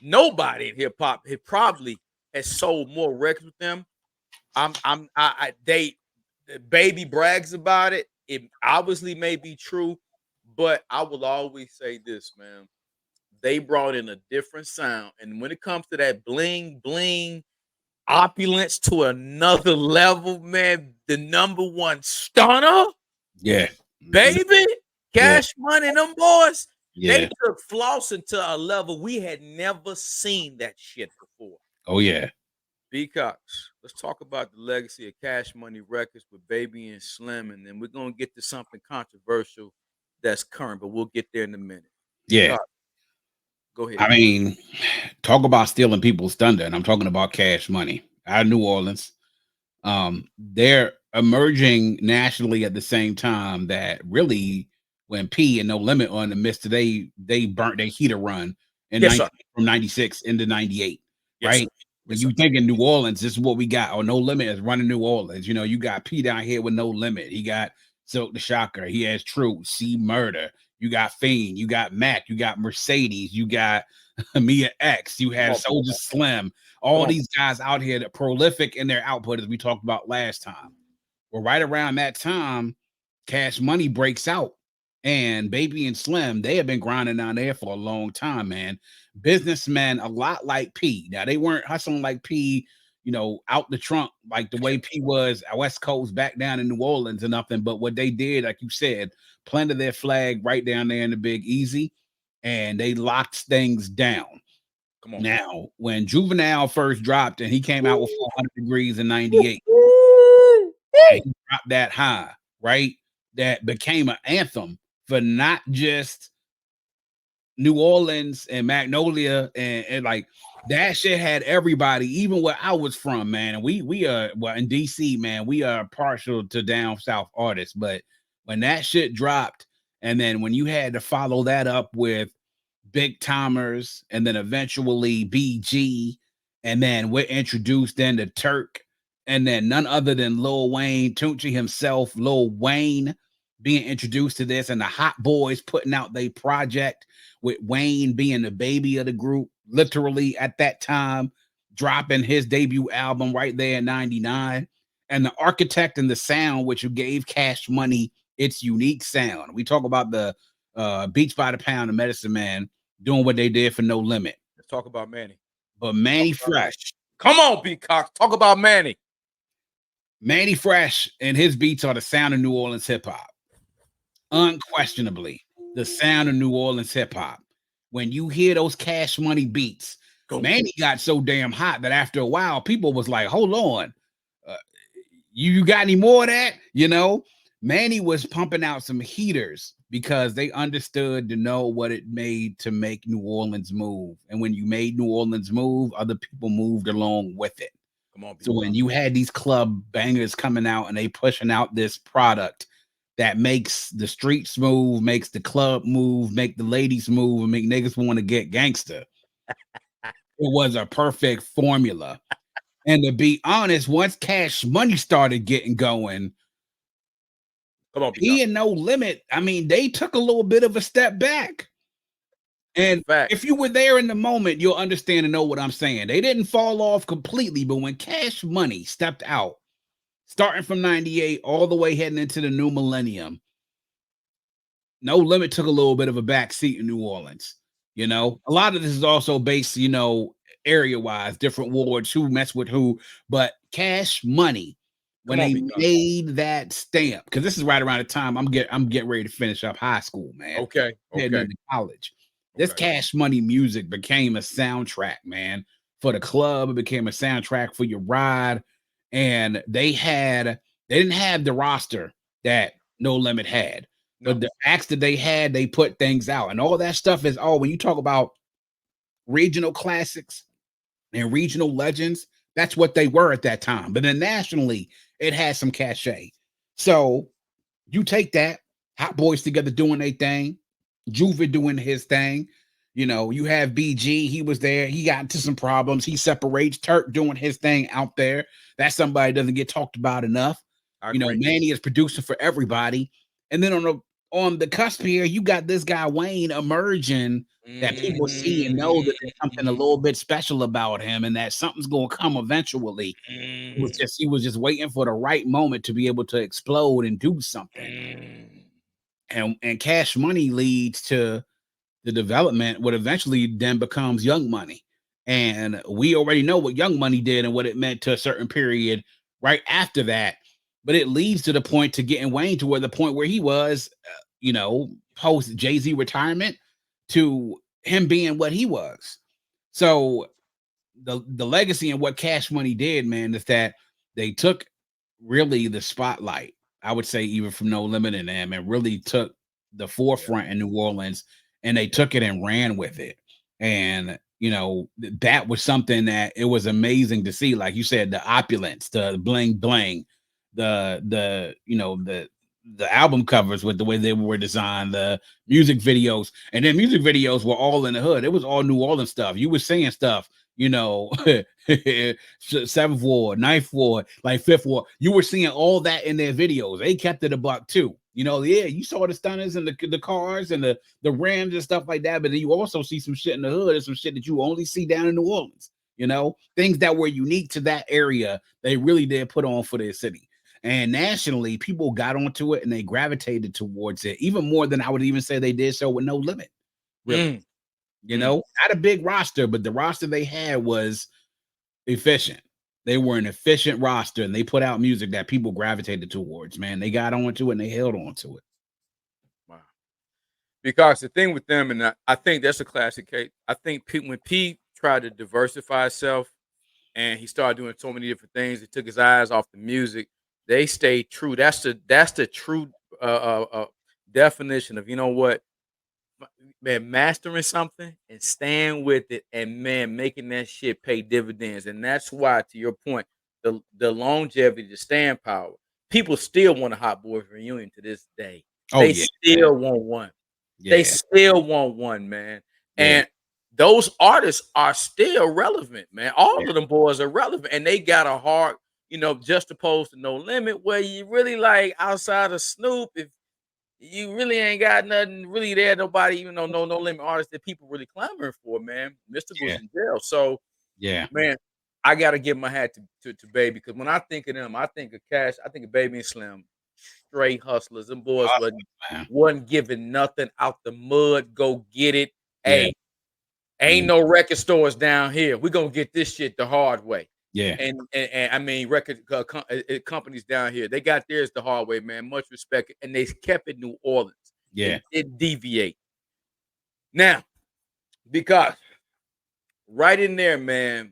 Nobody in hip hop had probably has sold more records with them. They the baby brags about it. It obviously may be true, but I will always say this, man. They brought in a different sound, and when it comes to that bling bling opulence to another level, man, the number one stunner, Yeah. baby, Yeah. Cash Money, and them boys, they Yeah. took flossing to a level we had never seen that shit before. Oh yeah. Becox, let's talk about the legacy of Cash Money Records with Baby and Slim, and then we're gonna get to something controversial that's current, but we'll get there in a minute. Yeah. Becox, go ahead. I mean, talk about stealing people's thunder, and I'm talking about Cash Money out of New Orleans. They're emerging nationally at the same time that really when P and No Limit on the midst, they burnt their heater run in Yes, sir. from 96 into 98, Yes, sir. right? When Yes, sir. you think in New Orleans, this is what we got. Or No Limit is running New Orleans. You know, you got P down here with No Limit. He got Silk the Shocker. He has Truth, C Murder. You got Fiend. You got Mac. You got Mercedes. You got Mia X. You Come have on, Soldier Becox. Slim. Come All on. these guys out here that prolific in their output, as we talked about last time. Well, right around that time, Cash Money breaks out. And Baby and Slim, they have been grinding down there for a long time, man. Businessmen, a lot like P. Now, they weren't hustling like P, you know, out the trunk like the way P was at West Coast back down in New Orleans and nothing. But what they did, like you said, planted their flag right down there in the Big Easy, and they locked things down. Come on. Now, when Juvenile first dropped and he came out with 400 Degrees in 98, and he dropped that high, right? That became an anthem for not just New Orleans and Magnolia and like that shit had everybody, even where I was from, man. And we are well in DC, man, we are partial to down south artists, but when that shit dropped, and then when you had to follow that up with Big Timers, and then eventually BG, and then we're introduced then to Turk, and then none other than Lil Wayne, Tunchi himself, Lil Wayne being introduced to this, and the Hot Boys putting out their project with Wayne being the baby of the group, literally at that time, dropping his debut album right there in 99. And the architect and the sound, which gave Cash Money its unique sound. We talk about the Beats by the Pound and Medicine Man doing what they did for No Limit. Let's talk about Manny. But Manny Fresh. Come on, Becox. Talk about Manny. Manny Fresh and his beats are the sound of New Orleans hip hop. Unquestionably, the sound of New Orleans hip hop. When you hear those Cash Money beats, Manny got so damn hot that after a while, people was like, hold on. You got any more of that? You know, Manny was pumping out some heaters because they understood to know what it made to make New Orleans move. And when you made New Orleans move, other people moved along with it. Come on, so when you had these club bangers coming out and they pushing out this product that makes the streets move, makes the club move, make the ladies move, and make niggas want to get gangster, it was a perfect formula. And to be honest, once Cash Money started getting going, come on, he and No Limit, I mean, they took a little bit of a step back. And if you were there in the moment, you'll understand and know what I'm saying. They didn't fall off completely, but when Cash Money stepped out, starting from 98 all the way heading into the new millennium, No Limit took a little bit of a back seat in New Orleans. You know, a lot of this is also based, you know, area-wise, different wards, who mess with who, but Cash Money, when they made that stamp, because this is right around the time I'm getting ready to finish up high school, man. Okay. Heading into college. This Cash Money music became a soundtrack, man, for the club. It became a soundtrack for your ride. And they didn't have the roster that No Limit had. But the acts that they had, they put things out. And all that stuff is when you talk about regional classics and regional legends, that's what they were at that time. But then nationally, it had some cachet. So you take that, Hot Boys together doing their thing, Juve doing his thing. You know, you have BG, he was there, he got into some problems, he separates. Turk doing his thing out there. That's somebody that doesn't get talked about enough. You know, Manny is producing for everybody. And then on on the cusp here, you got this guy Wayne emerging that people see and know that there's something a little bit special about him and that something's gonna come eventually. He was just waiting for the right moment to be able to explode and do something. And Cash Money leads to the development, what eventually then becomes Young Money. And we already know what Young Money did and what it meant to a certain period right after that. But it leads to the point to getting Wayne to where the point where he was, post Jay-Z retirement to him being what he was. So the legacy and what Cash Money did, man, is that they took really the spotlight, I would say, even from No Limit and them, and really took the forefront in New Orleans, and they took it and ran with it. And that was something that it was amazing to see. Like you said, the opulence, the bling bling, the album covers with the way they were designed, the music videos, and then music videos were all in the hood. It was all New Orleans stuff. You were saying stuff, seventh ward, ninth ward, like fifth ward. You were seeing all that in their videos. They kept it a buck too. You saw the stunners and the cars and the rims and stuff like that. But then you also see some shit in the hood and some shit that you only see down in New Orleans. Things that were unique to that area. They really did put on for their city. And nationally, people got onto it and they gravitated towards it even more than I would even say they did so with No Limit. Really. Not a big roster, but the roster they had was efficient. They were an efficient roster and they put out music that people gravitated towards, man. They got onto it and they held on to it. Wow. Because the thing with them, and I think that's a classic case. I think when Pete tried to diversify himself and he started doing so many different things, he took his eyes off the music. They stayed true. That's the true definition of, what, man, mastering something and staying with it, and man, making that shit pay dividends. And that's why, to your point, the longevity, the staying power, people still want a Hot Boys reunion to this day. They still want one. They still want one, man. And those artists are still relevant, man. All of them boys are relevant, and they got a heart, just opposed to No Limit, where you really like outside of Snoop, if you really ain't got nothing really there, nobody, even though no limit artists that people really clamoring for, man. Mystical in jail. So man, I gotta give my hat to Baby, because when I think of them, I think of Cash, I think of Baby and Slim, straight hustlers. Them boys wasn't giving nothing out the mud. Go get it. Hey, ain't no record stores down here. We're gonna get this shit the hard way. And I mean, record companies down here, they got theirs the hard way, man. Much respect, and they kept it New Orleans. They didn't deviate. Now, because right in there, man,